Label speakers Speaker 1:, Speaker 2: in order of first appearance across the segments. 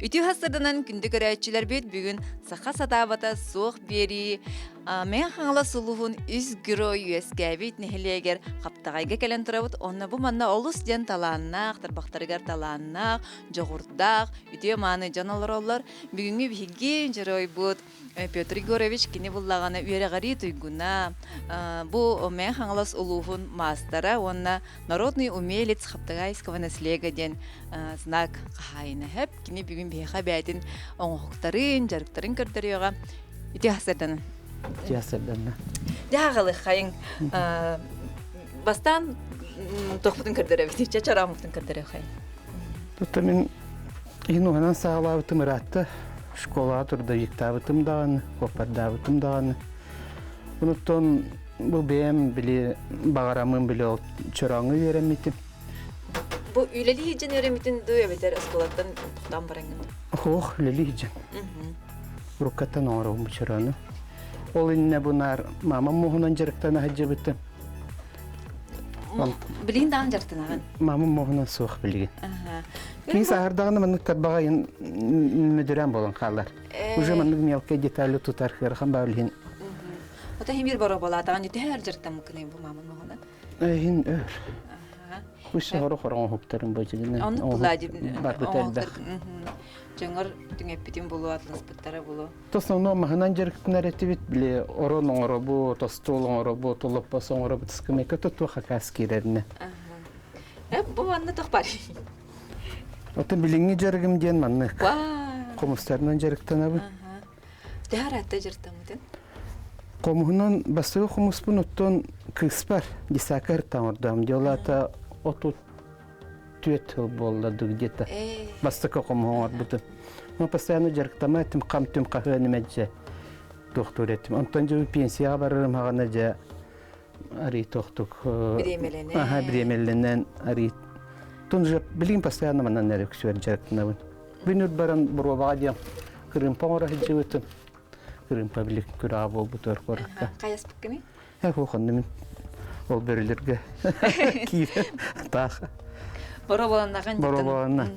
Speaker 1: Үтü hasırdanan күнді көрәтчілер бет бүгін сақа сатабата соқ бері. Мен хаңла сұлуғын үз гүро үйескәбет нехелегер қаптағайға кәлен тұрабыт. Онна бұл манна олыс ден таланнақ, тарбақтарығар таланнақ, жоғырдақ, үтü маны жаналар олар. Бүгінгі бігін жырой бұд. Петр Егорович кені бұллағаны үйерағари тұйгуна. Бұл мен хаңла сұлуғын мастара, онна народный умелец қаптағайского наслега ден знак қайны хәп. Кені бүгін бейха бәйтін оңғықтарын, жарықтарын көрдіріға. Үтü hasırdanan.
Speaker 2: Ясырдана.
Speaker 1: Дағалы қайын бастан тоқпытын көрдірі, чачарамықтың көрдірі қайын.
Speaker 2: Тут мен инуғанан сағалабытым ыратты. Школа тұрда ектабытым дағаны, қопардабытым дағаны. Бұныттон бұл бәйім біле бағарамын біле ол чыраңы веремейтім.
Speaker 1: Бұл үйлелі хиджен өреметін дөй әбетер әсколаттан тұқтан бараңын?
Speaker 2: Ох, үлелі хиджен. Рукаттан оңырауым чыраны. Ол инне бұнар мамам мұғынан жарықтан әхәджі бітті.
Speaker 1: Білейін дағын жарықтан ағын?
Speaker 2: Мамам мұғынан суық білген. Мен сағырдағыны мұны кәрбаға мүдірен болын қалар. Уже мұны мелке деталі тұтар қырған бәулген.
Speaker 1: Ота хемир бара бола атаған үті әр жарықтан мұқынайын бұл мамам мұғынан?
Speaker 2: Әйін өр. Күші ғыры қорған ғұптарын бөжігінен.
Speaker 1: Оны бұла деп?
Speaker 2: Бар бітәлді.
Speaker 1: Жаңыр дүңеппетін болу, атлас бұттары болу.
Speaker 2: Тосны мағынан жарықтын әрәті бет біле, орын оңыры бұ, тостол оңыры бұ, толып басы оңыры бұ тұскымекі тұту қақас кереріне.
Speaker 1: Бұл анны тоқ бар.
Speaker 2: Оты біліңі жарығым ден манны. Қомыстарынан жарықтан абы.
Speaker 1: Дәр әтті жарықтан мұден?
Speaker 2: Қомығынан басығы қомыс бұн ұттын күйіс бар. Десақы әрттан ордам. Деолата отут түйет хыл болды где-то. Бастықы қомығын ор бұды. Мен постоянно жарықтама әтім, қамтым қақы әнімәджі доқтор әтім. Онтан жауы пенсияға барырым ағана жа ари тоқтық.
Speaker 1: Біремеленен.
Speaker 2: Біремеленен ари. Тон жа білген постоянно манан әрі күсуер жарықтына бұн. Бүн үт баран бұруабаға дем. Қырымпа ора хеджі өтім. Қырымпа білік күраға бол бұтыр қорыққа.
Speaker 1: Қаяс бүккені?
Speaker 2: Оқанды мен ол бөрілерге кейді тағы.
Speaker 1: Бора боланнаған
Speaker 2: Бора боланна.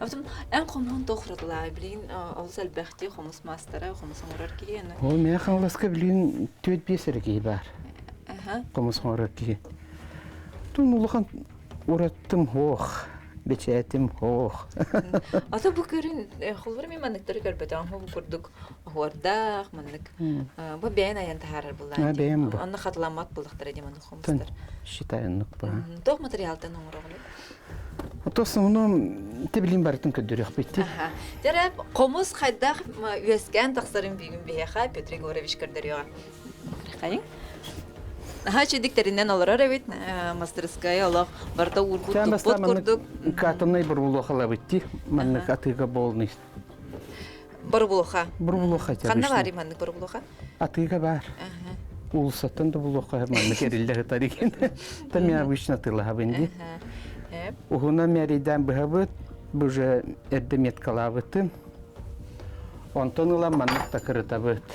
Speaker 1: Абтым, ән қомын тоқырдыла, білейін, ол сәлбәқте қомыс мастара, қомыс оңырар келейіні?
Speaker 2: Ол мен қаңласқа білейін төт бесір кей бар. Қомыс оңырар кей. Тун ұлыған ұраттым оқ, бечәтім оқ.
Speaker 1: Ата бұл көрін, қолбар мен манықтары көрбәді, аңғы бұл көрдік оғырдақ, манық. Бұл бәйін аян тағарар бұлан.
Speaker 2: Бәйін бұл.
Speaker 1: Онны қатыламат бұлдықтары деманды қомыстар.
Speaker 2: Шитайынық бұл.
Speaker 1: Тоқ материалтан оңыр оғылы?
Speaker 2: Тосын мұны тебілін бартын көддірек бетті.
Speaker 1: Дәрәп, қомыз қайдақ өскен тақсырын бүйін бейеға Петр Егорович көрдіріға. Қайын? Чедіктерінен олар әрәбет, мастерская олақ барда ұрғыттық, бұд көрдік.
Speaker 2: Қатынай бір ұлуқала бетті, мәнік атыға болны.
Speaker 1: Бір бұлуға?
Speaker 2: Бір бұлуға.
Speaker 1: Қанда бар еманның бір бұлуға?
Speaker 2: Атыға бар. Улысаттан да бұлуға мәнік әрілдігі тарикен. Там мен обычно тылыға бенде. Уғына мәрейден бұғабыт, бұжы әрді меткалабыты. Онтан ұлам мәнік тақырыта бұд.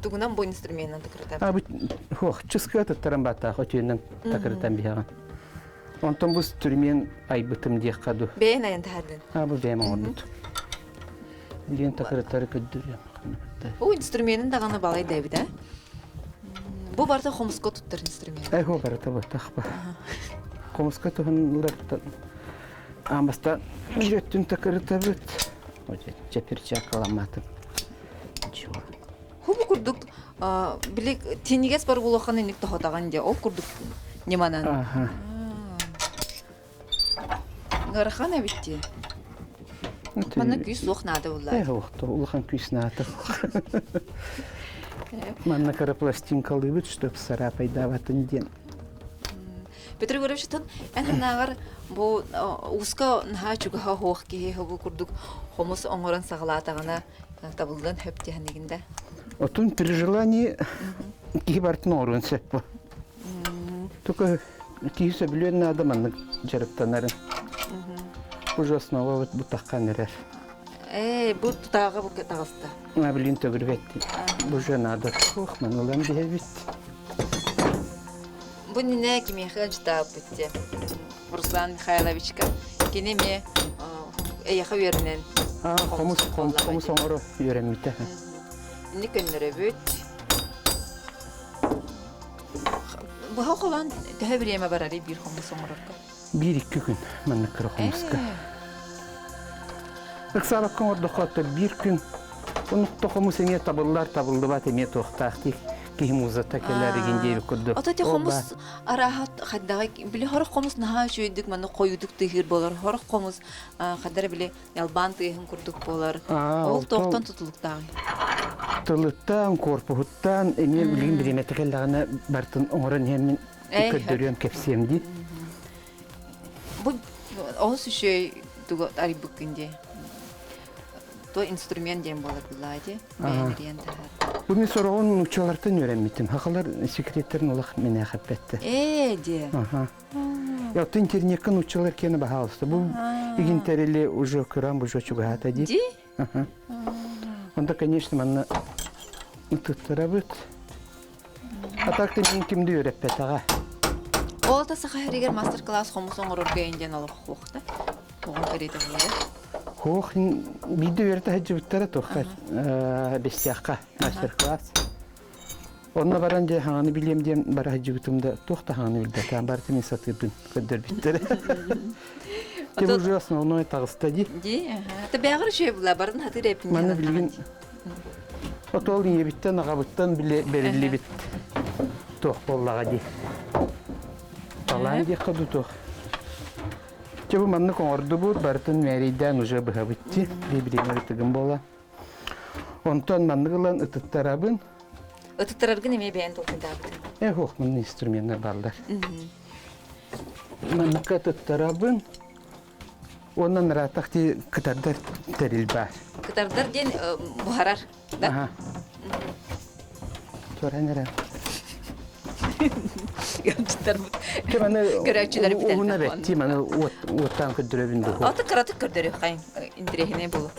Speaker 1: Тугунан бұл инструментін тақырыта
Speaker 2: бұд? Хоқ, чысқы әтіттірін бата, өтейінің тақырытан бияған. Онтан бұз түрмен айбытым дейк қаду.
Speaker 1: Бәйін айын тағадын?
Speaker 2: Бұл бәйім оңырдыд. Лен тақырыттары көддірі.
Speaker 1: Бұл инструментін тағаны балай дәбі, да? Бұл барда қомысқа тұттыр инструмент?
Speaker 2: Әй, барыта бұд, тақпа. Қомысқа тұғынлар амаста жүреттін тақырыта бұд. Жаперча қаламатым.
Speaker 1: Хубу күрдік, білік, тенегес бар болуған енік тұхатаған де, ол күрдік неманан? Ғарықан әбітте? Мана күйіс оқнады олар?
Speaker 2: Әй, оқты, олған күйіс нады. Мана қара пластинкалы бұд, чтоб сара пайдаватын ден.
Speaker 1: Петр Егорович, тон, әнағар бұл ұсқа наға чүгіға хоқ кейі бұл күрдік қомыс оңырын сағылатағына табылдан хөптеханегінде?
Speaker 2: Отын пережелание кейі бартын оңырын сәп бұл. Только кейі сөбілуен адаманы жарықтанарын. Бұл жасынауға бұл таққан әрер.
Speaker 1: Бұл тұтаға бұл тағысты?
Speaker 2: Білін төгірбетті. Бұл жанады. Оқ, мен олан бейбетті.
Speaker 1: Бұл не кемеғі жытап бітті. Руслан Михайловичка. Кенеме эяха вернен.
Speaker 2: Комус оңоро үйренмите.
Speaker 1: Ни көннөрө бүт. Бу хоколан төһө биреме барары бир хомус оңорорга.
Speaker 2: 1-2 күн манны кыра комуска. Ыксабаккан ордохотто 1 күн. Онукто комус эне табылды бат эме тохтактик. Ким узата келерген дейбик курду.
Speaker 1: Ата те хомус арахат хаддага биле хорох комус наха чөйдүк маны коюдук тыгыр болор. Хорох комус хаддара биле ялбан тыгын курдук болор. Ол токтон тутулуктагы.
Speaker 2: Тылыттан корпухуттан эме билген биремете келлагына бартын оңорон хемин көддөрөм кепсемди.
Speaker 1: Бу ол сүшөй туга арибукинде. То инструмент дем болор булайды. Бенриен тахар.
Speaker 2: Бу мен сорогон учалартан үйренмитим. Хакалар секреттерин олах мене хаппетти.
Speaker 1: Де.
Speaker 2: Ага. Я тын тернеккан учалар кені бахалысты. Бу игинтерели уже кырам бу жочугата ди.
Speaker 1: Ди?
Speaker 2: Ага. Онда, конечно, манна тыттырабыт. А так ты мен кимди үйреппет ага.
Speaker 1: Ол та сахаригер мастер-класс хомус оңорорга инден алып хукта. Огон кереде булды.
Speaker 2: Хох, биде үйрете хаджыбыттара тохат. Бестияққа мастер-класс. Онна баран же хаңаны билем дем бара хаджыбытымда тохта хаңаны билдетан барты мен сатырдын көддөр биттер. Те бу же основной тагыста ди.
Speaker 1: Ди, та бягыр шөй була барын хатыр эпин.
Speaker 2: Мана билген отол ебиттен агабыттан биле берилли бит. Тох боллага ди. Талан ди каду тох. Чебу манны коңорду бу бартын мәридән уже быһабытти. Бибример тыгын бола. Онтон манны гылан ытыттарабын.
Speaker 1: Ытыттараргы неме бәйін толкындабыты?
Speaker 2: Хох, манны инструменттер балдар. Манны ытыттарабын. Онан ратахти кытардар терилбар.
Speaker 1: Кытардар ден бухарар, да?
Speaker 2: Ага. Чоранера.
Speaker 1: Гамчтар бут.
Speaker 2: Кеманы
Speaker 1: Көрәкчеләр битәр.
Speaker 2: Уна бетти маны оттан көддөрөбүн ду.
Speaker 1: Аты каратык көрдөрү кайын интрехине болу.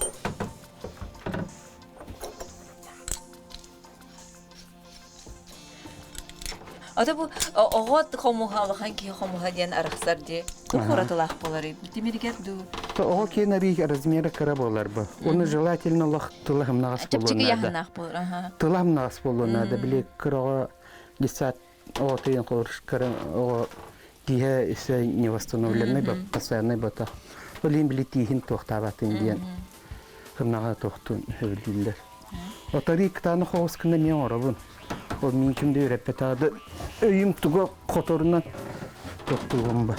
Speaker 1: Ата бу огот хомуха ханки хомуха ден арахсар ди. Ку хоратылах болары. Демиргер ду.
Speaker 2: Ого кенери размера кара болар бу. Оны желательно лах тылахым нагас
Speaker 1: Чепчиге
Speaker 2: болуна.
Speaker 1: яхынах болар. Ага.
Speaker 2: Тылахым нагас болуна да биле кырага десят о тыйын колуш кара о дие исе не восстановленный ба постоянный бата. Олим биле тихин тохтабатын диен. Хымнага тохтун хөвлүллер. Отари ктаны хоскында мен орабын. Ол мен кимде үйреппетады. Өйүм туга которунан тохтугум ба.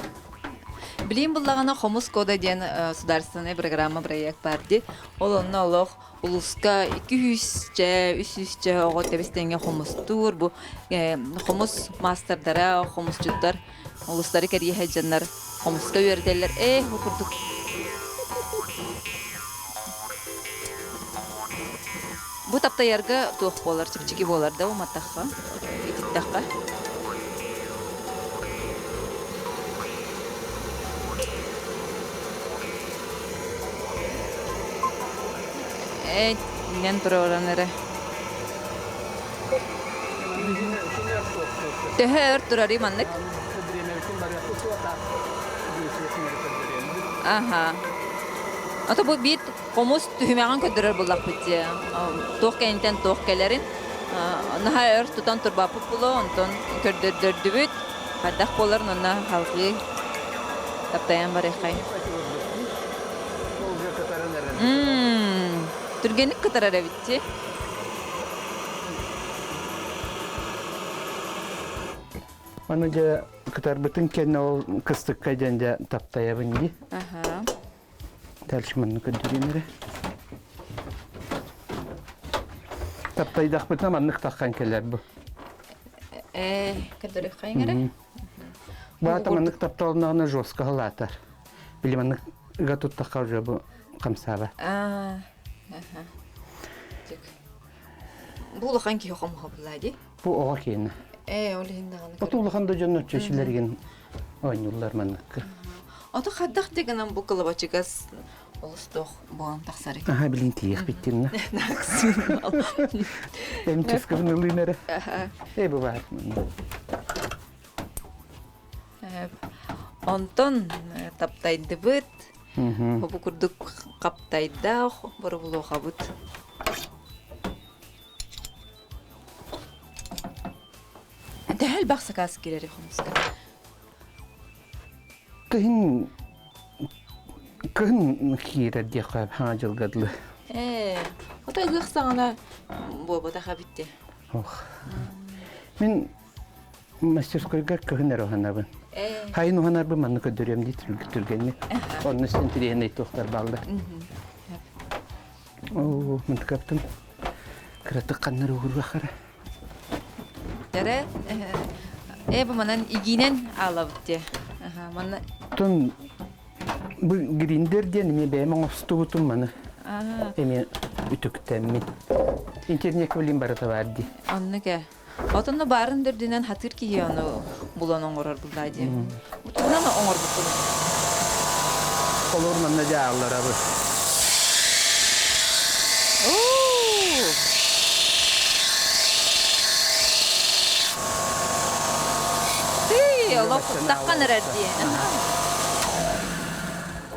Speaker 1: Билим буллагана хомус кода ден государственный программа проект барды. Ол онна олох улуска 200 300 огот тебестенге хомус тур бу хомус мастerdara хомусчуттар улустары керие хаҗаннар хомуска үрделер. Хукурдук. Бу тапта ярга тух болар, чипчики болар да уматтахка. Ититтахка. Мен проранere. Töhör turari manныk. Aha. Ata bu bit komuz tühümağın ködürür bullak bitti. Toq kenten toq kelerin. Naha ör tutan turbapı bulu, ondan kördürdü bit. Haddaq boların ona halkı taptayan var ekay. Türgenik kıtarara bitti.
Speaker 2: Аны же кытар бүтүн кен ол кыстыкка жанжа таптаябын ди.
Speaker 1: Ага.
Speaker 2: Талшманны көндүрүмүрө. Таптайдак бүтүн маннык таккан келер бу.
Speaker 1: Көдөрү кайыңара?
Speaker 2: Бата маннык тапталынагына жостка халатар. Били маннык гатут такка уже бу камсаба.
Speaker 1: Ага. Бул ханки хом хабылады?
Speaker 2: Бу ого кені.
Speaker 1: Ол хиндаганы.
Speaker 2: Отулганда жоннот чешилерген ойнулар маннык.
Speaker 1: Ата хаддах дегенен бу кылыбачыгас олустох боан таксары.
Speaker 2: Ага, билин тиек биттимна.
Speaker 1: Наксын.
Speaker 2: Эм ческабын ылынары.
Speaker 1: Ага.
Speaker 2: Бу бар.
Speaker 1: Онтон таптайды бит. Хобу курдук каптайда борбулу хабут. Дәл бақсакас келері хомска.
Speaker 2: Кын хирер дияқап хажылгадлы.
Speaker 1: Ота ғықсағана боба-да хабитте.
Speaker 2: Мен мастерскойга кыгынер оғанабын. Хайын оғанарбы манны көдөрем дейт түргенме. Onun üstün тирейін айтуқтар балды. Мен каптым. Кыратық қаннар оғырға қара.
Speaker 1: Дәрі, бұл манан игинен алабытте.
Speaker 2: Тон бұл гриндерден мен бәймін оғысты бұтым маны. Емен үтіктәммен. Интернет көлім барыта барды.
Speaker 1: Анны кә. Отынны барын дөрдінен хатыр кейі оны бұлан оңырар бұлдайды. Бұтынан оңыр бұтын.
Speaker 2: Olur manna jağlar abi.
Speaker 1: Allah takkan erdi.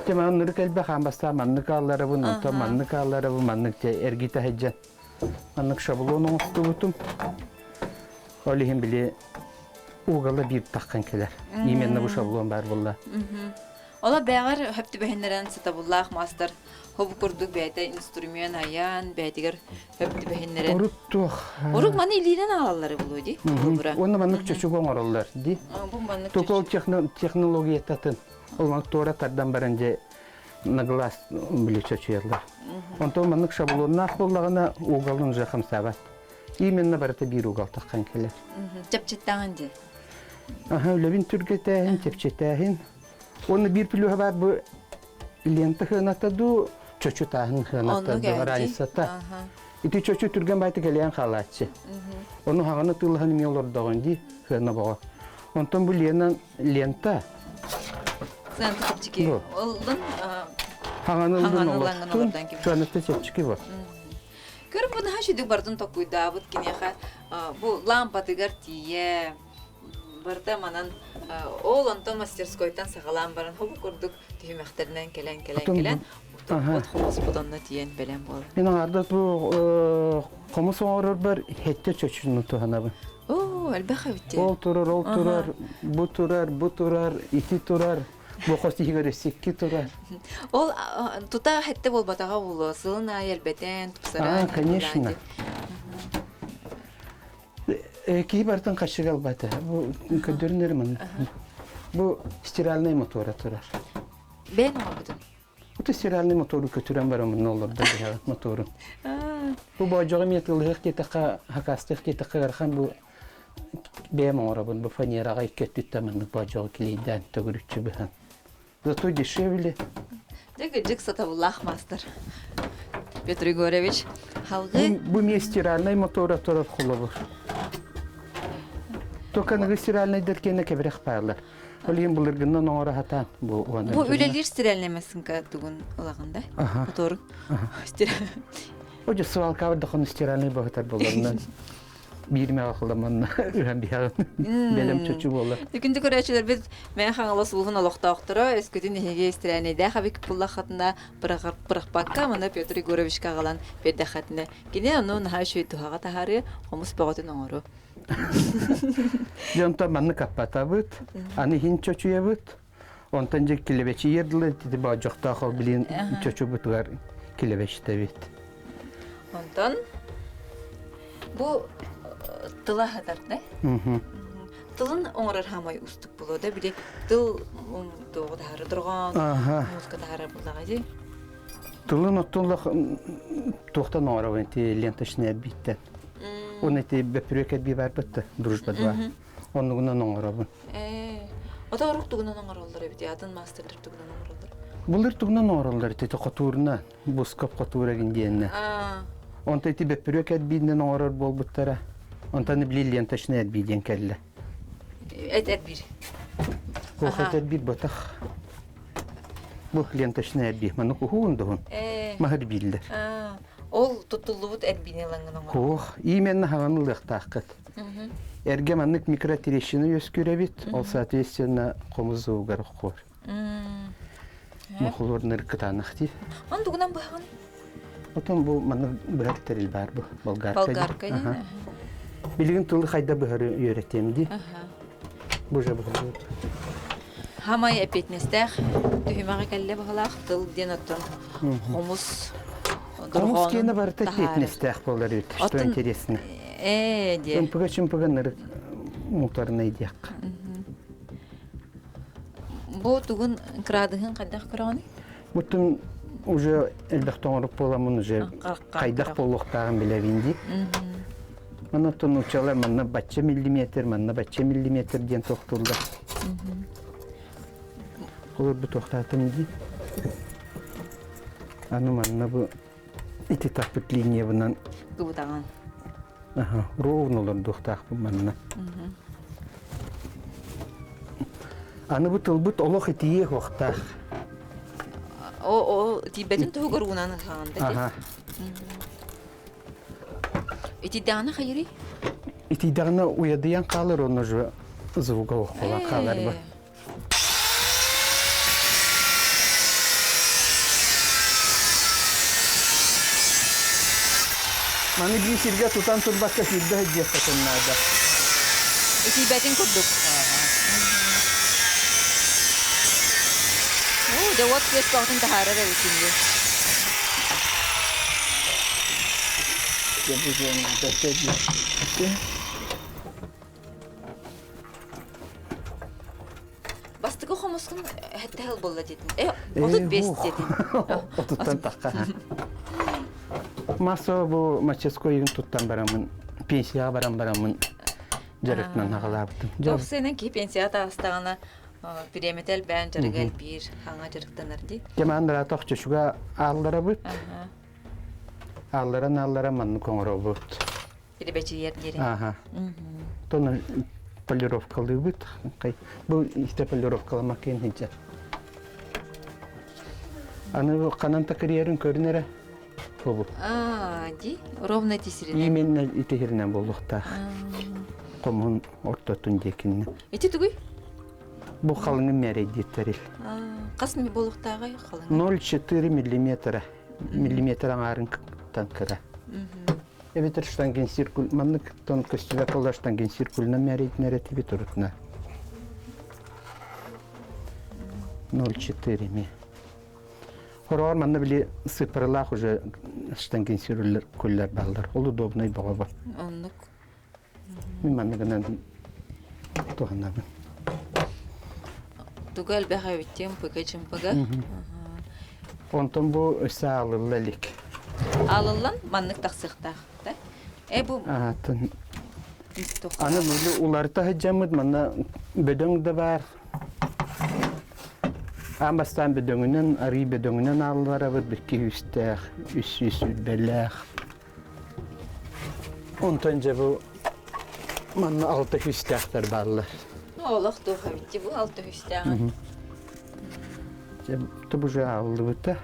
Speaker 2: Tamam nuru kelbe hambasta manlık ağları bu, nota manlık ağları bu, manlık ergite heccan. Manlık şablonu tututum. Olihim bile uğalı bir takkan keler. İmenle bu şablon var valla.
Speaker 1: Ola bäğer höpti behenleren satabullah master. Hobu kurduk bäte instrument ayan, bätiger höpti behenleren.
Speaker 2: Uruttuq.
Speaker 1: Uruk mani ilinen alalları buludi.
Speaker 2: Onu manlık çöçük oңorollar, di.
Speaker 1: Bu manlık
Speaker 2: Tokol технология tатын. Olmak doğru tardan barınca naglas bile çöçüyorlar. Ondan manlık şablonuna akbollağına uğalın жақым sabat. İmenle barıta bir uğal takkan keler.
Speaker 1: Çapçettağınca.
Speaker 2: Aha, öyle bin türgetehin, çepçetehin. Onu bir pülüğü var bu lenta hınatadı, çöçü tahın hınatadı var aynısata. İti çöçü türgen baytı geleyen halatçı. Onu hağına tığılağını mi olur dağındı hına bağa. Ondan bu lenta.
Speaker 1: Sen çepçiki oldun.
Speaker 2: Hağına oldun olur. Şu anısta çepçiki var.
Speaker 1: Görüm bunu ha şuyduk bardın tokuyda, bu kinyaha bu lampatıgar tiye. Barda manan oğlantan masтерскойтан сағалан барын хобу курдук түймәхтернән келен. Ут хомус буданна тиен белән бол.
Speaker 2: Мен аңарда бу комус оңорор бар хетте чөчүнү туханабы.
Speaker 1: Әлбәхә битте.
Speaker 2: Ол турар, бу турар, ити турар. Бу хостигер секки турар.
Speaker 1: Ол тута хетте болбатага булы, сылына әлбәтен тупсара.
Speaker 2: Конечно. Ки бартын кашыгал бата. Бу көдөрнөр мен. Бу стиральный мотора турар.
Speaker 1: Ben olmadım.
Speaker 2: Bu stиральный motoru götüren var onun olur da motoru. Bu bacağım yetılır ki taka hakastık ki taka garhan bu benim arabın bu faniyara kötü tamamı bacağı kiliden tөгürükçü bir han. Зато дешевле.
Speaker 1: Дегыжык сатабуллах мастер. Петр Егорович, халгы.
Speaker 2: Bu mi stиральный motora турар хулабır. Только на стиральный деркене кебрек пайлар. Олим булыргыннан оңора хатан бу оны.
Speaker 1: Бу үлелер стиральнемесин ка тугун улагында. Мотор. Стираль.
Speaker 2: Оҗа свалка да стиральный багытар булганнан. Бирме акыламан үһәм биян. Белем чөчү болар.
Speaker 1: Дүкүндү көрәчләр без мен хаңлас улгын алакта актыра, эскетин неге стиральныйда хабик пулла хатына бакка мына Петр Егоровичка калан берде хатына. Кине аны наха шөй тухага тахары хомус багытын оңору.
Speaker 2: Jonta manı kapatabıt, ani hin çöçüyebıt. Ondan je kilebeçi yerdiler, dedi bacakta hal bilin çöçübüt var kilebeçte bit.
Speaker 1: Ondan bu tıla hadar ne? Tılın oңорор хамай устук болода, биде тыл doğuda harı durgan, muzka da harı bulagaydı.
Speaker 2: Tılın otunlaq toxtan oңора venti lentaşne bitti. Onu eti bepüreket bir var bitti, дружба два. Onunla oңора bu.
Speaker 1: O da ruh tuğunan oңorollar bidi, adın masterler tuğunan oңorollar.
Speaker 2: Bulur tuğunan oңorollar eti qaturuna, buskap qatura gindiyenine. Onta eti bepüreket bidinden oңoror bol buttara. Ondan bili lentaşne bidyen kelle.
Speaker 1: Et bir.
Speaker 2: Bu et bir batak. Bu lentaşne bir, manuk huğundun. Mahır bildir.
Speaker 1: Ol tutulubut erbinelangın oңorollar.
Speaker 2: İmenni hağanılıq taqıt. Ergemanlık mikrotireşini öskürebit, ol soответственно komuzu ugar okur. Мохолорнер кытанахти.
Speaker 1: Он дугунан баган.
Speaker 2: Отон бу маны быһартер бар бу болгарка.
Speaker 1: Болгарка.
Speaker 2: Билигин тулы хайда быһары үйрәтемди. Бу же бу.
Speaker 1: Хамай эпетнестер түһимага келле багалах тыл ден оттон. Хомус.
Speaker 2: Комус кене бар тетнестер болар үт. Что интересно.
Speaker 1: Де.
Speaker 2: Чымпыга ныр мутарына идек.
Speaker 1: Бу тугун крадыгын кайдах кыраны?
Speaker 2: Бутун уже элдахтоңоруп боламын уже кайдах болуктагын билебинди. Мана тонучалар манна бачча миллиметр ден токтулда. Олар бу токтатым ди. Аны манна бу ити тапыт линия бунан.
Speaker 1: Тубутаган.
Speaker 2: Ровно олар токтак бу манна. Аны бу тылбыт олох итие вакта.
Speaker 1: О, тибетин тугурунан ханда. Ити дана хайри?
Speaker 2: Ити дана уядыян калыр оны же звуга окула калар ба. Маны bir сирге тутан турбакка сирде хеджефтен нада.
Speaker 1: Ити бетин курдук. О, да вот кес кохтын тахара да үчүндү. Бастыгы хомускун хеттел болла дедин. Отут бес дедин.
Speaker 2: Отуттан такка. Масо бу маческойын туттан барамын. Пенсияга барамын. Жарыктан агалаптым.
Speaker 1: Жок сенен ки пенсия тастагана пиреметел бән жарыгал бир хаңа жарыктанар ди.
Speaker 2: Кемандыра тохчушуга аллара бут. Аллара манны коңоро бут.
Speaker 1: Пиребечи ер.
Speaker 2: Тоны полировкалы бут. Бу иште полировкаламак энче. Аны канан такырерин көрүнөрө. Бу.
Speaker 1: Ди, ровно тисирин.
Speaker 2: Именно итехирнен болукта. Комун ортотун декинне.
Speaker 1: Ити тугуй?
Speaker 2: Бу халыңы мередеттерил.
Speaker 1: Касын болуктагы халың?
Speaker 2: 0,4 миллиметра. Миллиметр аңарын танкыра. Эбетер штанген циркуль, маннык тон костюва калда штанген циркульна мереднере тебе турутна. 0,4 ми. Хорор манна били сыпырлах уже штанген циркульлер балдар. Ол удобный баба.
Speaker 1: Оннук.
Speaker 2: Мен манныгынан туханабын.
Speaker 1: Тугал бахавиттем пыкачым пыга.
Speaker 2: Онтон бу саалыллалик.
Speaker 1: Алылан маннык таксыктак, да? Бу
Speaker 2: аны бу уларта хаҗамыд манна бөдөң да бар. Амбастан бөдөңнән, ари бөдөңнән аллара бер 200 беләх. Онтон җабу манна 600 тәхтер барлар.
Speaker 1: Олох тухавитти бу 600 тагы.
Speaker 2: Тобу же алды бута.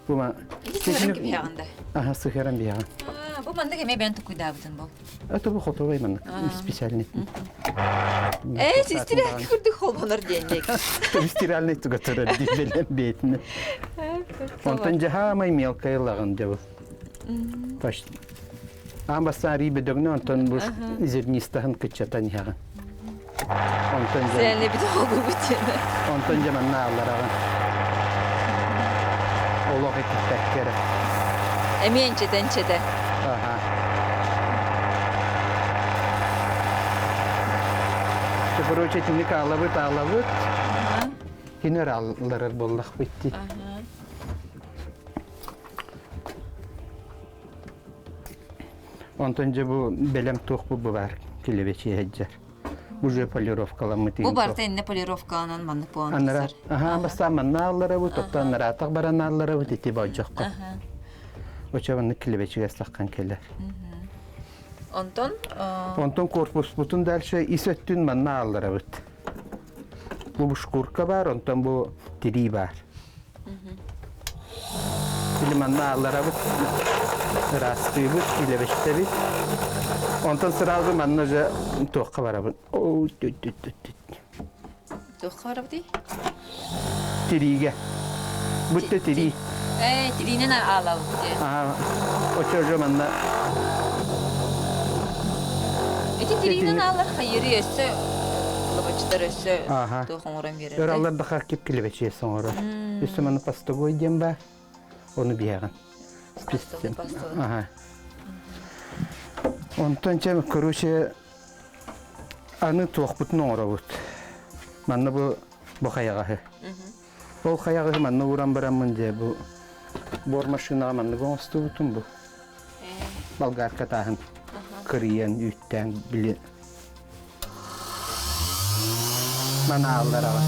Speaker 2: Бу ма
Speaker 1: Сыгырым gibi ягында.
Speaker 2: Сыгырым бия.
Speaker 1: Бу манда кеме бен тукуйдабытын бу.
Speaker 2: Это бу хотовый ман специальный.
Speaker 1: Систирак күрдүк холбонор дендек.
Speaker 2: Стиральный тугатыр дилен бетне. Онтон жахамай мелкая лаган жабы. Почти. Амбастан рибе дөгнө онтон бу зернистахын кычатан яган. Онтон же.
Speaker 1: Сенle bir dolgu bütüne.
Speaker 2: Ondan zaman ne alırağın? Olaq ettikleri.
Speaker 1: Emeğinçeden çede.
Speaker 2: Короче, тинник алабыт. Хинер алларар боллақ битти. Ondan же bu belem toq bu var. Kilebeci heccer. Уже полировкаламы тиген.
Speaker 1: Бу барта инне полировканан маннык буан.
Speaker 2: Анара. Баса манналары бу тоттанара атак бараналары бу тити бажакка. Очаванны килебечиге саккан келер. Онтон корпус бутун дальше исөттүн манналары бут. Бу шкурка бар, онтон бу тири бар. Или манналары бут. Растый бут, килебечте бит. Ondan sırada mannaja toqqa barabın.
Speaker 1: Toqqa barabın?
Speaker 2: Тириге. Бүтте тири.
Speaker 1: Тиринен алау.
Speaker 2: Очо манна.
Speaker 1: Эти тиринен алар хайыры өссө. Лабачтар өссө. Тохон орам берер.
Speaker 2: Өралар да хакип килебече соңора. Үстө маны пастогой демба. Onu biyagan. Ondan çem kuruşe anı toqbutun oravut. Manna bu xayağı. O xayağı manna uran baramın diye bu bor maşına manna gonstu butun bu. Balgar katahın kırıyan ütten bile. Mana allara var.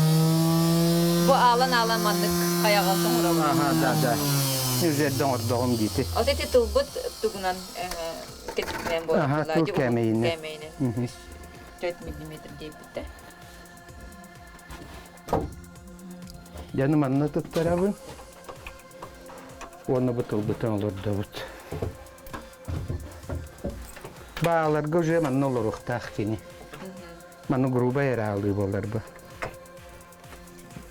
Speaker 1: Bu alan manlık xayağı alsın oravut.
Speaker 2: Da. Üzerden ordağım gitti.
Speaker 1: O tete tulbut tugunan ketipmeyen boyutlar.
Speaker 2: Aha, tul kemeğini.
Speaker 1: 4 milimetre diye bitti.
Speaker 2: Yanım anlatıp tarafın. Onu bu tulbutun olur da but. Bağlar gözü manna olur uhtaq kini. Manna gruba yer aldı bolar bu.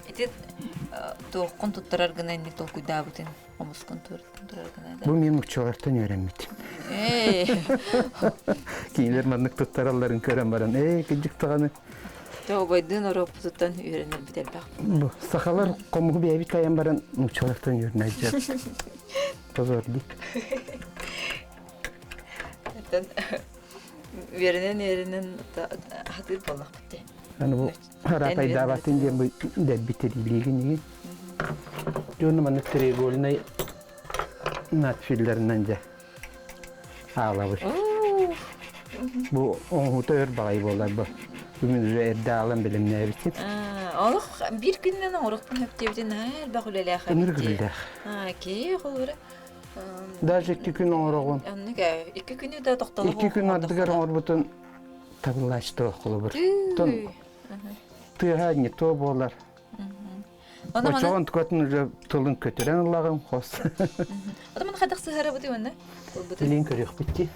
Speaker 1: Eti toqun tutturar gına ne toqu dabıtın. Omuskun tutturar gına da.
Speaker 2: Bu men uçulardan öğrenmedim. Kiler manlık tuttaralların kören baran. Gıcık tağını.
Speaker 1: Toğbaydın orap tuttan öğrenir biter bak.
Speaker 2: Bu sakalar komuğu bir evi kayan baran uçulardan öğreneceğim. Pazar dik.
Speaker 1: Öğrenen hadır bolak bitti.
Speaker 2: Yani bu harapay davatın diye bu da bitiriliğini. Jonum manlık tere golüne natfillerinden de ağlabır. Bu onhuta ör bağay bolar bu. Bugün erde ağlan bilimler bitir.
Speaker 1: Allah bir günden oruk bu hep devden her bakülele
Speaker 2: Önür gülder.
Speaker 1: Ki olur.
Speaker 2: Даже 2 gün oruğun.
Speaker 1: Anne 2 günü de doktorluğu.
Speaker 2: 2 gün adıgar or butun tabılaştı okulu bir. Ton tıha ne to bolar. O çoğun tkotun tılın kötüren Allah'ım hos.
Speaker 1: O zaman kadak sığara bu diyorsun ne?
Speaker 2: Kilin körük bitti.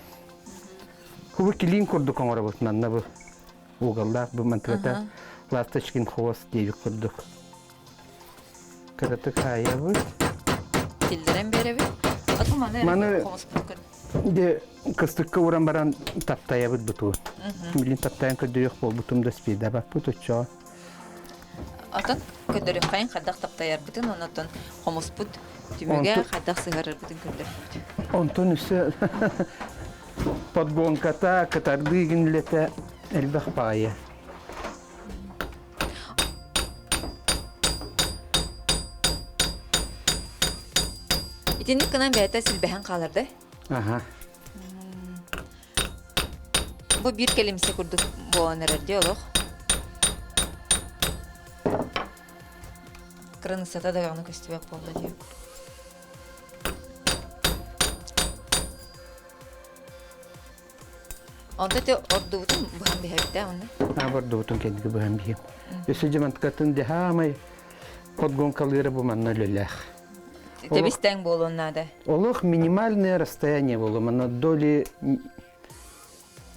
Speaker 2: Bu kilin kurduk ona butun bu. Uğullar bu mantıkta lastaçkin hos diye kurduk. Karatık haya bu.
Speaker 1: Bildiren beri bir.
Speaker 2: Manı de kıstıkka uğran baran taptaya bud butu. Bilin taptayan ködü yok bol butum da spida bak butu çoğu.
Speaker 1: Atan ködürü kayın kadak taptayar bütün ondan homus bud. Tümüge kadak sığarır bütün ködürü.
Speaker 2: Ondan üstü podgonkata katardığı günlete elbaq bağıya. İtinlik kınan beyte silbehen kalırdı. Aha.
Speaker 1: Bu bir kelimesi kurduk bu an herhalde olur. Kırın sata da onu köstübek oldu diyor. Onda da ordu butun bu hem bir hepte onu.
Speaker 2: Ordu butun kendi bu hem bir. Üstü mantıkatın dehamay podgon kalır bu manna lüllah.
Speaker 1: Тебистен болон надо.
Speaker 2: Олох минимальное расстояние было, на доли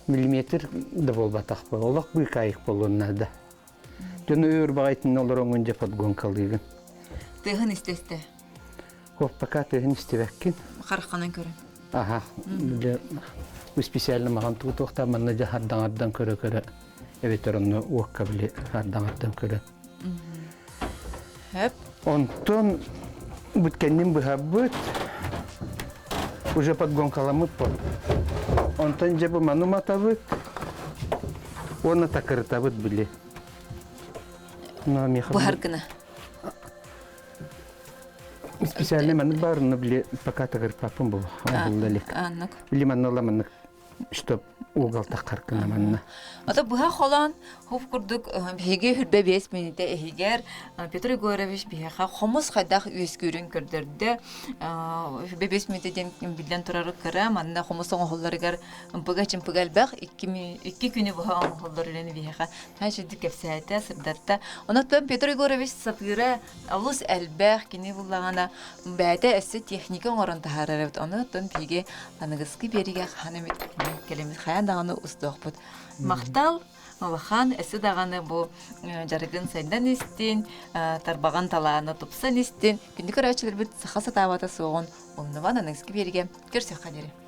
Speaker 2: миллиметр да болбатах было. Олох быкайык болон надо. Жана өр багайтын олар оңун жапат гонкалыгын.
Speaker 1: Тыгын истесте.
Speaker 2: Хоп, пока тыгын истебеккин.
Speaker 1: Караканан көрөн.
Speaker 2: Ага. Bu spesialny magan tutukta manna jahardan körө. Evet onu uakka bile hardan körö.
Speaker 1: Hep.
Speaker 2: Ondan Bütkennin buhabut уже подгонкаламыт по. Онтан же бу мануматабыт. Оны такыртабыт биле.
Speaker 1: Bu harkına.
Speaker 2: Специально маны барны биле пока такырпапым бу.
Speaker 1: Аннык.
Speaker 2: Биле манноламаны чтоб угол такаркына манна.
Speaker 1: Ата буha холан хоп курдук хеге хүрбе 5 минутта эхигер Петр Егорович биха хомус хадах үскүрүн көрдөрдө 5 минуттен билен турары кыра манна хомусон холларыгар быгачым пыгалбак 2 күнү буha холларыны биха тажыды кепсәтә сырдатта онотпен Петр Егорович сапыра алус элбах кини буллагана бәдә эссе техника орын таһарарыт онотон биге аныгыскы бериге ханымет келемис хаян даганы усток бут мактал Улахан эссе даганы бу жарыгын сайдан истин, тарбаган талааны тупсан истин. Күндү көрәчләр бит саха сатабата соғын. Олнуван аныңызғы берге көрсөк қадері.